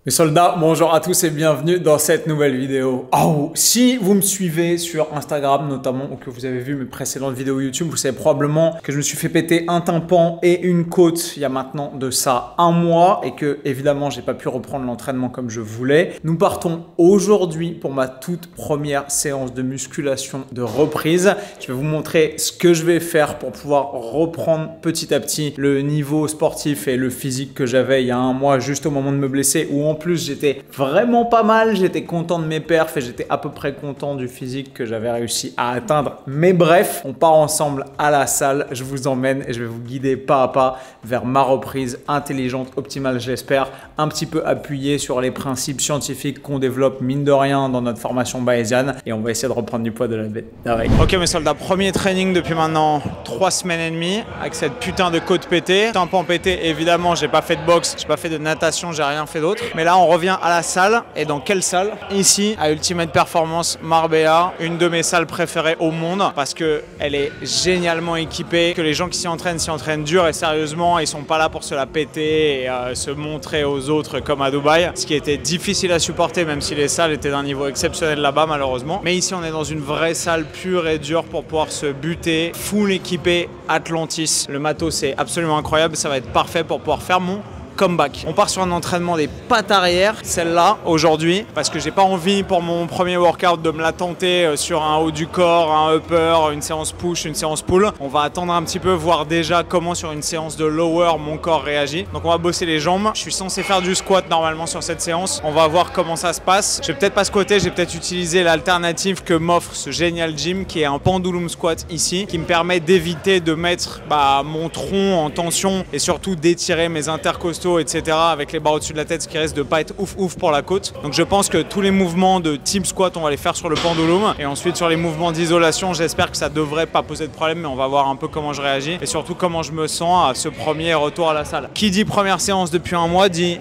Mes soldats, bonjour à tous et bienvenue dans cette nouvelle vidéo. Oh, si vous me suivez sur Instagram notamment ou que vous avez vu mes précédentes vidéos YouTube, vous savez probablement que je me suis fait péter un tympan et une côte il y a maintenant de ça un mois et que évidemment j'ai pas pu reprendre l'entraînement comme je voulais. Nous partons aujourd'hui pour ma toute première séance de musculation de reprise. Je vais vous montrer ce que je vais faire pour pouvoir reprendre petit à petit le niveau sportif et le physique que j'avais il y a un mois juste au moment de me blesser où en plus j'étais vraiment pas mal, j'étais content de mes perfs et j'étais à peu près content du physique que j'avais réussi à atteindre. Mais bref, on part ensemble à la salle, je vous emmène et je vais vous guider pas à pas vers ma reprise intelligente, optimale j'espère, un petit peu appuyée sur les principes scientifiques qu'on développe mine de rien dans notre formation bayésienne et on va essayer de reprendre du poids de la bête. Ok mes soldats, premier training depuis maintenant 3 semaines et demie avec cette putain de côte pétée, tympan pété évidemment, j'ai pas fait de boxe, j'ai pas fait de natation, j'ai rien fait d'autre. Mais là, on revient à la salle. Et dans quelle salle? Ici, à Ultimate Performance Marbella, une de mes salles préférées au monde parce qu'elle est génialement équipée, que les gens qui s'y entraînent dur et sérieusement. Ils sont pas là pour se la péter et se montrer aux autres comme à Dubaï. Ce qui était difficile à supporter, même si les salles étaient d'un niveau exceptionnel là-bas, malheureusement. Mais ici, on est dans une vraie salle pure et dure pour pouvoir se buter. Full équipé Atlantis. Le matos, c'est absolument incroyable. Ça va être parfait pour pouvoir faire mon comeback. On part sur un entraînement des pattes arrière, celle-là aujourd'hui, parce que j'ai pas envie pour mon premier workout de me la tenter sur un haut du corps, un upper, une séance push, une séance pull. On va attendre un petit peu, voir déjà comment sur une séance de lower mon corps réagit. Donc on va bosser les jambes. Je suis censé faire du squat normalement sur cette séance. On va voir comment ça se passe. Je vais peut-être pas squatter, j'ai peut-être utilisé l'alternative que m'offre ce génial gym qui est un pendulum squat ici, qui me permet d'éviter de mettre mon tronc en tension et surtout d'étirer mes intercostaux etc. avec les barres au-dessus de la tête, ce qui risque de pas être ouf pour la côte. Donc je pense que tous les mouvements de team squat on va les faire sur le pendulum et ensuite sur les mouvements d'isolation j'espère que ça devrait pas poser de problème, mais on va voir un peu comment je réagis et surtout comment je me sens à ce premier retour à la salle. Qui dit première séance depuis un mois dit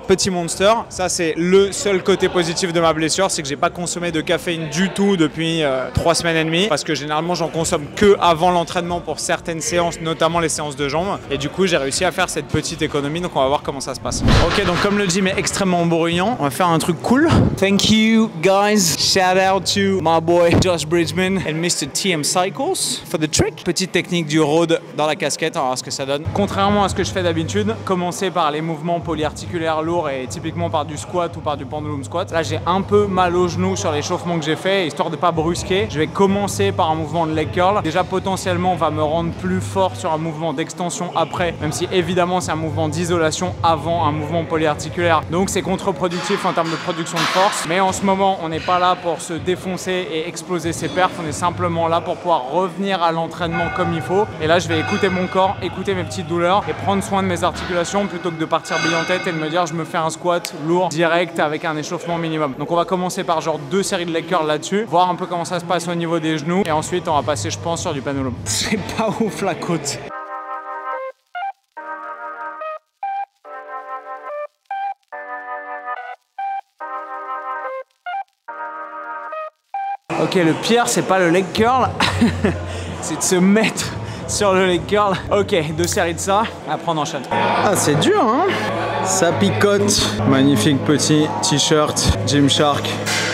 petit monster. Ça c'est le seul côté positif de ma blessure, c'est que j'ai pas consommé de caféine du tout depuis 3 semaines et demie parce que généralement j'en consomme que avant l'entraînement pour certaines séances, notamment les séances de jambes, et du coup j'ai réussi à faire cette petite économie. Donc on va voir comment ça se passe. Ok, donc comme le gym est extrêmement bruyant, on va faire un truc cool. Thank you guys. Shout out to my boy Josh Bridgman and Mr. TM Cycles for the trick. Petite technique du road dans la casquette, on va voir ce que ça donne. Contrairement à ce que je fais d'habitude, commencer par les mouvements polyarticulaires lourds et typiquement par du squat ou par du pendulum squat. Là j'ai un peu mal au genou sur l'échauffement que j'ai fait, histoire de pas brusquer. Je vais commencer par un mouvement de leg curl. Déjà potentiellement on va me rendre plus fort sur un mouvement d'extension après, même si évidemment c'est un mouvement d'isolation avant un mouvement polyarticulaire, donc c'est contre-productif en termes de production de force. Mais en ce moment on n'est pas là pour se défoncer et exploser ses perfs, on est simplement là pour pouvoir revenir à l'entraînement comme il faut. Et là je vais écouter mon corps, écouter mes petites douleurs et prendre soin de mes articulations plutôt que de partir bille en tête et de me dire je me fais un squat lourd direct avec un échauffement minimum. Donc on va commencer par genre 2 séries de leg curl là-dessus, voir un peu comment ça se passe au niveau des genoux et ensuite on va passer je pense sur du pendulum. C'est pas ouf la côte. Ok, le pire, c'est pas le leg curl, c'est de se mettre sur le leg curl. Ok, 2 séries de ça, après on enchaîne. Ah, c'est dur, hein? Ça picote. Magnifique petit t-shirt Gymshark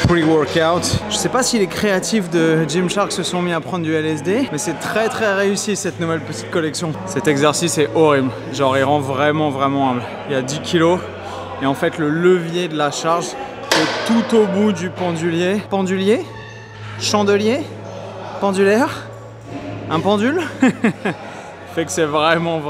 pre-workout. Je sais pas si les créatifs de Gymshark se sont mis à prendre du LSD, mais c'est très réussi cette nouvelle petite collection. Cet exercice est horrible, genre il rend vraiment humble. Il y a 10 kilos et en fait le levier de la charge est tout au bout du pendulier. Pendulier? Chandelier? Pendulaire? Un pendule? Fait que c'est vraiment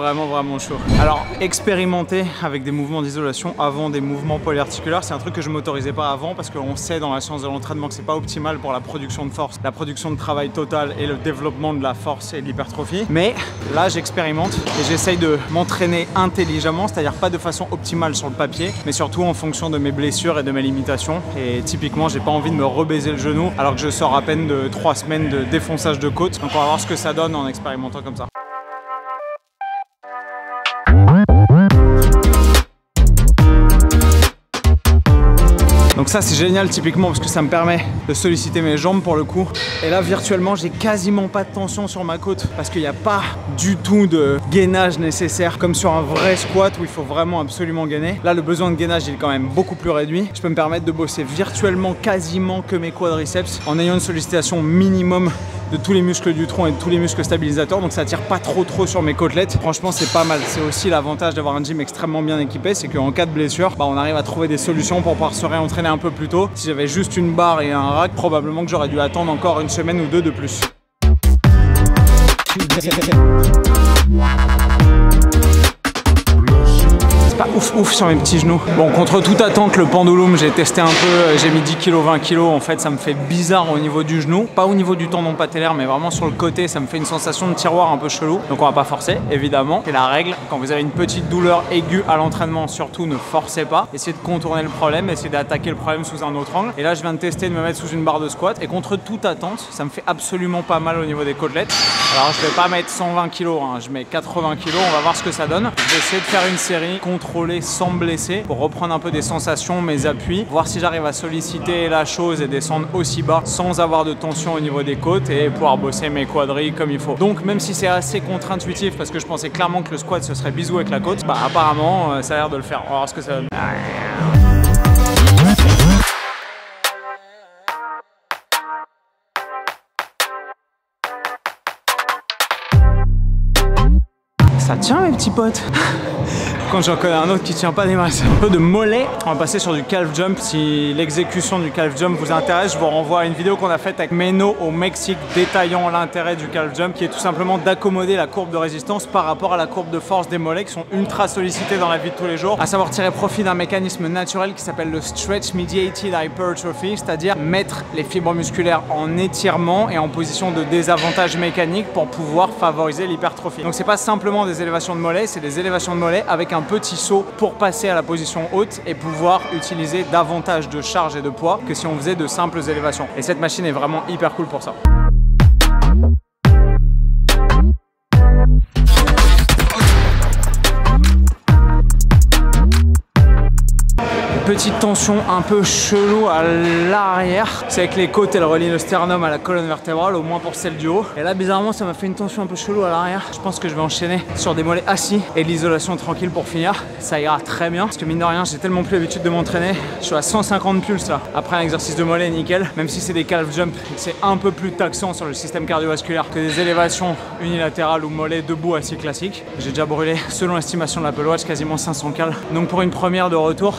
chaud. Alors expérimenter avec des mouvements d'isolation avant des mouvements polyarticulaires, c'est un truc que je m'autorisais pas avant parce qu'on sait dans la science de l'entraînement que c'est pas optimal pour la production de force, la production de travail total et le développement de la force et de l'hypertrophie. Mais là j'expérimente et j'essaye de m'entraîner intelligemment, c'est-à-dire pas de façon optimale sur le papier, mais surtout en fonction de mes blessures et de mes limitations. Et typiquement j'ai pas envie de me rebaiser le genou alors que je sors à peine de 3 semaines de défonçage de côte. Donc on va voir ce que ça donne en expérimentant comme ça. Donc ça c'est génial typiquement parce que ça me permet de solliciter mes jambes pour le coup. Et là virtuellement j'ai quasiment pas de tension sur ma côte parce qu'il n'y a pas du tout de gainage nécessaire comme sur un vrai squat où il faut vraiment absolument gainer. Là le besoin de gainage il est quand même beaucoup plus réduit. Je peux me permettre de bosser virtuellement quasiment que mes quadriceps en ayant une sollicitation minimum de tous les muscles du tronc et de tous les muscles stabilisateurs, donc ça tire pas trop sur mes côtelettes. Franchement c'est pas mal. C'est aussi l'avantage d'avoir un gym extrêmement bien équipé, c'est qu'en cas de blessure, on arrive à trouver des solutions pour pouvoir se réentraîner un peu plus tôt. Si j'avais juste une barre et un rack, probablement que j'aurais dû attendre encore une semaine ou deux de plus. Pas ouf sur mes petits genoux. Bon, contre toute attente, le pendulum, j'ai testé un peu, j'ai mis 10 kg, 20 kg. En fait, ça me fait bizarre au niveau du genou. Pas au niveau du tendon patellaire, mais vraiment sur le côté, ça me fait une sensation de tiroir un peu chelou. Donc, on va pas forcer, évidemment. C'est la règle. Quand vous avez une petite douleur aiguë à l'entraînement, surtout, ne forcez pas. Essayez de contourner le problème, essayez d'attaquer le problème sous un autre angle. Et là, je viens de tester de me mettre sous une barre de squat. Et contre toute attente, ça me fait absolument pas mal au niveau des côtelettes. Alors, je vais pas mettre 120 kg, hein. Je mets 80 kg. On va voir ce que ça donne. Je vais essayer de faire une série contrôlée sans me blesser pour reprendre un peu des sensations, mes appuis, voir si j'arrive à solliciter la chose et descendre aussi bas sans avoir de tension au niveau des côtes et pouvoir bosser mes quadris comme il faut. Donc même si c'est assez contre-intuitif parce que je pensais clairement que le squat ce serait bisou avec la côte, apparemment ça a l'air de le faire. On va voir ce que ça donne. Ça tient mes petits potes. Quand j'en connais un autre qui tient pas des masses. Un peu de mollet. On va passer sur du calf jump. Si l'exécution du calf jump vous intéresse, je vous renvoie à une vidéo qu'on a faite avec Meno au Mexique détaillant l'intérêt du calf jump qui est tout simplement d'accommoder la courbe de résistance par rapport à la courbe de force des mollets qui sont ultra sollicités dans la vie de tous les jours. À savoir tirer profit d'un mécanisme naturel qui s'appelle le stretch mediated hypertrophy, c'est-à-dire mettre les fibres musculaires en étirement et en position de désavantage mécanique pour pouvoir favoriser l'hypertrophie. Donc c'est pas simplement des élévations de mollets, c'est des élévations de mollets avec un petit saut pour passer à la position haute et pouvoir utiliser davantage de charge et de poids que si on faisait de simples élévations. Et cette machine est vraiment hyper cool pour ça. Petite tension un peu chelou à l'arrière. C'est que les côtes elles relient le sternum à la colonne vertébrale, au moins pour celle du haut. Et là bizarrement ça m'a fait une tension un peu chelou à l'arrière. Je pense que je vais enchaîner sur des mollets assis et de l'isolation tranquille pour finir. Ça ira très bien parce que mine de rien j'ai tellement plus l'habitude de m'entraîner. Je suis à 150 pulses là. Après un exercice de mollet nickel. Même si c'est des calf jump, c'est un peu plus taxant sur le système cardiovasculaire que des élévations unilatérales ou mollets debout assis classiques. J'ai déjà brûlé selon l'estimation de l'Apple Watch quasiment 500 cal. Donc pour une première de retour,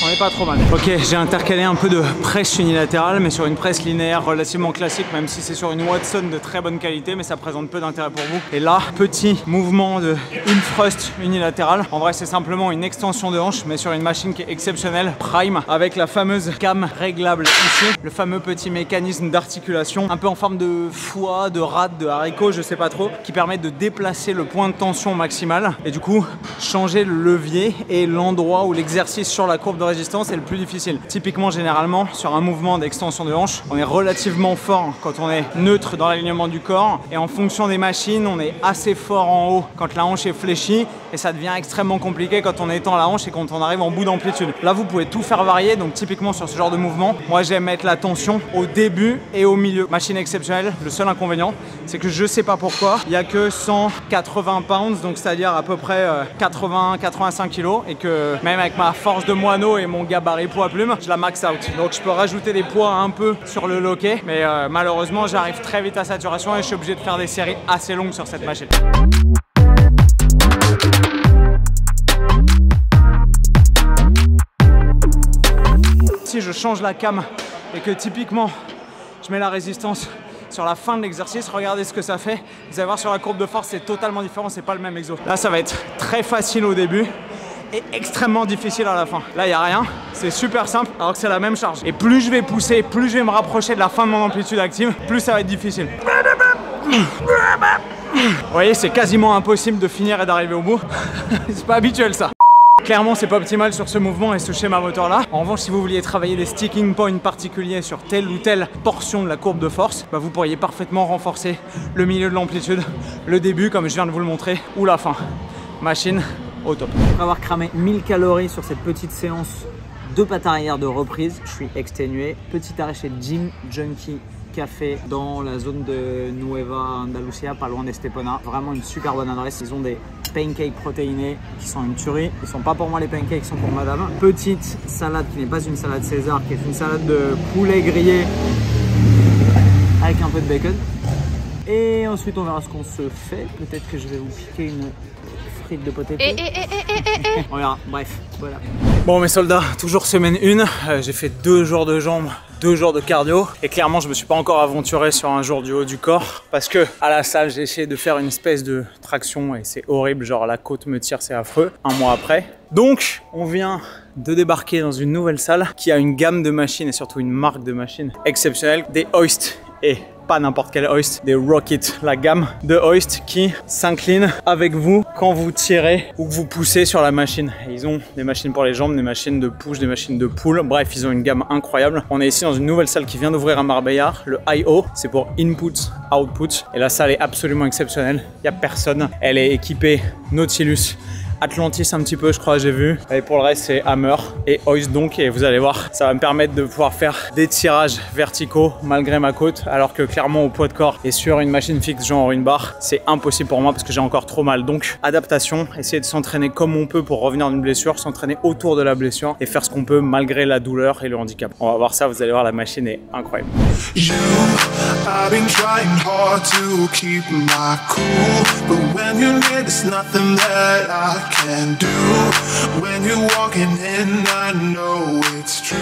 on n'est pas trop mal. Ok, j'ai intercalé un peu de presse unilatérale, mais sur une presse linéaire relativement classique, même si c'est sur une Watson de très bonne qualité, mais ça présente peu d'intérêt pour vous. Et là, petit mouvement de une thrust unilatérale. En vrai, c'est simplement une extension de hanche, mais sur une machine qui est exceptionnelle, Prime, avec la fameuse cam réglable ici, le fameux petit mécanisme d'articulation, un peu en forme de foie, de rate, de haricot, je sais pas trop, qui permet de déplacer le point de tension maximal et du coup changer le levier et l'endroit où l'exercice sur la courbe de résistance est le plus difficile. Typiquement, généralement, sur un mouvement d'extension de hanche, on est relativement fort quand on est neutre dans l'alignement du corps et en fonction des machines, on est assez fort en haut quand la hanche est fléchie et ça devient extrêmement compliqué quand on étend la hanche et quand on arrive en bout d'amplitude. Là, vous pouvez tout faire varier, donc typiquement sur ce genre de mouvement, moi j'aime mettre la tension au début et au milieu. Machine exceptionnelle, le seul inconvénient, c'est que je sais pas pourquoi, il y a que 180 pounds, donc c'est-à-dire à peu près 80-85 kg et que même avec ma force de moineau et mon gabarit poids plume, je la max out. Donc je peux rajouter des poids un peu sur le loquet, mais malheureusement j'arrive très vite à saturation et je suis obligé de faire des séries assez longues sur cette machine. Si je change la cam et que typiquement je mets la résistance sur la fin de l'exercice, regardez ce que ça fait. Vous allez voir sur la courbe de force, c'est totalement différent, c'est pas le même exo. Là ça va être très facile au début et extrêmement difficile à la fin. Là il n'y a rien, c'est super simple alors que c'est la même charge. Et plus je vais pousser, plus je vais me rapprocher de la fin de mon amplitude active, plus ça va être difficile. Vous voyez, c'est quasiment impossible de finir et d'arriver au bout. C'est pas habituel ça. Clairement, c'est pas optimal sur ce mouvement et ce schéma moteur là. En revanche, si vous vouliez travailler des sticking points particuliers sur telle ou telle portion de la courbe de force, vous pourriez parfaitement renforcer le milieu de l'amplitude, le début comme je viens de vous le montrer, ou la fin. Machine au top. Après avoir cramé 1000 calories sur cette petite séance 2 pattes arrière de reprise, je suis exténué. Petit arrêt chez Gym Junkie Café dans la zone de Nueva Andalucía, pas loin d'Estepona. Vraiment une super bonne adresse. Ils ont des pancakes protéinés qui sont une tuerie. Ils sont pas pour moi les pancakes, ils sont pour madame. Petite salade qui n'est pas une salade César, qui est une salade de poulet grillé avec un peu de bacon. Et ensuite on verra ce qu'on se fait. Peut-être que je vais vous piquer une frite de potato. On verra, bref, voilà. Bon mes soldats, toujours semaine 1, j'ai fait 2 jours de jambes, 2 jours de cardio et clairement je me suis pas encore aventuré sur un jour du haut du corps parce que à la salle j'ai essayé de faire une espèce de traction et c'est horrible, genre la côte me tire, c'est affreux, un mois après. Donc on vient de débarquer dans une nouvelle salle qui a une gamme de machines et surtout une marque de machines exceptionnelle, des hoists et pas n'importe quel hoist, des Rocket, la gamme de hoist qui s'incline avec vous quand vous tirez ou que vous poussez sur la machine. Et ils ont des machines pour les jambes, des machines de push, des machines de pull, bref ils ont une gamme incroyable. On est ici dans une nouvelle salle qui vient d'ouvrir à Marbella, le I.O, c'est pour Input, Output et la salle est absolument exceptionnelle, il n'y a personne, elle est équipée Nautilus, Atlantis un petit peu je crois j'ai vu et pour le reste c'est Hammer et Hoist donc et vous allez voir ça va me permettre de pouvoir faire des tirages verticaux malgré ma côte alors que clairement au poids de corps et sur une machine fixe genre une barre c'est impossible pour moi parce que j'ai encore trop mal. Donc adaptation, essayer de s'entraîner comme on peut pour revenir d'une blessure, s'entraîner autour de la blessure et faire ce qu'on peut malgré la douleur et le handicap. On va voir ça, vous allez voir la machine est incroyable. I've been trying hard to keep my cool, but when you're near, there's nothing that I can do. When you're walking in, I know it's true.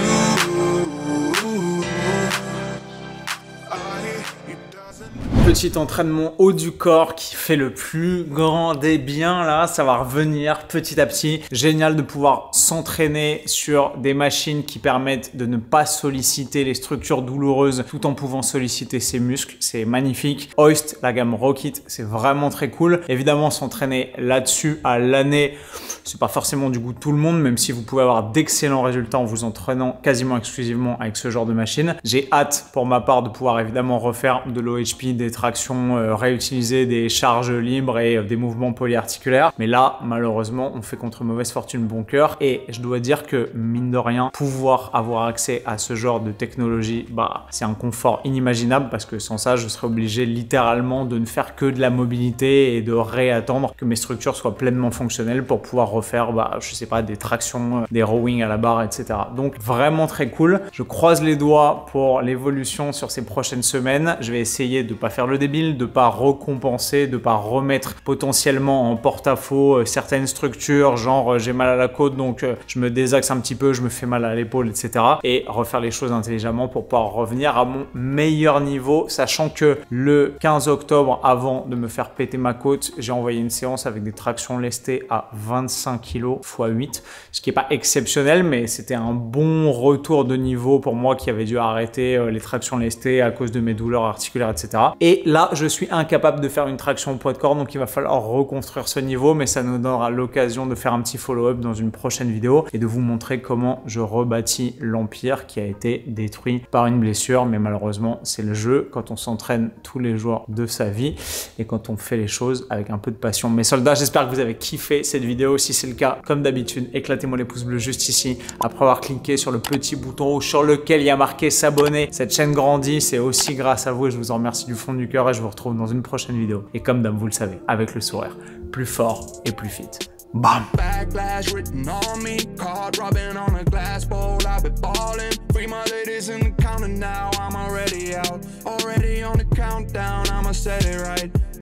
Petit entraînement haut du corps qui fait le plus grand des biens là, ça va revenir petit à petit. Génial de pouvoir s'entraîner sur des machines qui permettent de ne pas solliciter les structures douloureuses tout en pouvant solliciter ses muscles, c'est magnifique. Hoist, la gamme Rocket, c'est vraiment très cool. Évidemment s'entraîner là-dessus à l'année, c'est pas forcément du goût de tout le monde, même si vous pouvez avoir d'excellents résultats en vous entraînant quasiment exclusivement avec ce genre de machine. J'ai hâte pour ma part de pouvoir évidemment refaire de l'OHP, des tractions, réutiliser des charges libres et des mouvements polyarticulaires. Mais là, malheureusement, on fait contre mauvaise fortune bon cœur. Et je dois dire que, mine de rien, pouvoir avoir accès à ce genre de technologie, bah, c'est un confort inimaginable parce que sans ça, je serais obligé littéralement de ne faire que de la mobilité et de réattendre que mes structures soient pleinement fonctionnelles pour pouvoir refaire, bah, je sais pas, des tractions, des rowing à la barre, etc. Donc, vraiment très cool. Je croise les doigts pour l'évolution sur ces prochaines semaines. Je vais essayer de pas faire le débile, de pas recompenser, de pas remettre potentiellement en porte-à-faux certaines structures, genre j'ai mal à la côte donc je me désaxe un petit peu, je me fais mal à l'épaule, etc. Et refaire les choses intelligemment pour pouvoir revenir à mon meilleur niveau, sachant que le 15 octobre, avant de me faire péter ma côte, j'ai envoyé une séance avec des tractions lestées à 25 kg x 8, ce qui n'est pas exceptionnel, mais c'était un bon retour de niveau pour moi qui avait dû arrêter les tractions lestées à cause de mes douleurs articulaires, etc. Et là, je suis incapable de faire une traction au poids de corps, donc il va falloir reconstruire ce niveau, mais ça nous donnera l'occasion de faire un petit follow-up dans une prochaine vidéo et de vous montrer comment je rebâtis l'empire qui a été détruit par une blessure. Mais malheureusement, c'est le jeu quand on s'entraîne tous les jours de sa vie et quand on fait les choses avec un peu de passion. Mes soldats, j'espère que vous avez kiffé cette vidéo. Si c'est le cas, comme d'habitude, éclatez-moi les pouces bleus juste ici après avoir cliqué sur le petit bouton rouge sur lequel il y a marqué s'abonner. Cette chaîne grandit, c'est aussi grâce à vous et je vous en remercie du fond du cœur et je vous retrouve dans une prochaine vidéo. Et comme d'hab, vous le savez, avec le sourire, plus fort et plus fit. Bam! Backlash written on me, card rubbing on a glass bowl. I've been balling. Free my ladies in the counter now. I'm already out, already on the countdown. I'ma set it right.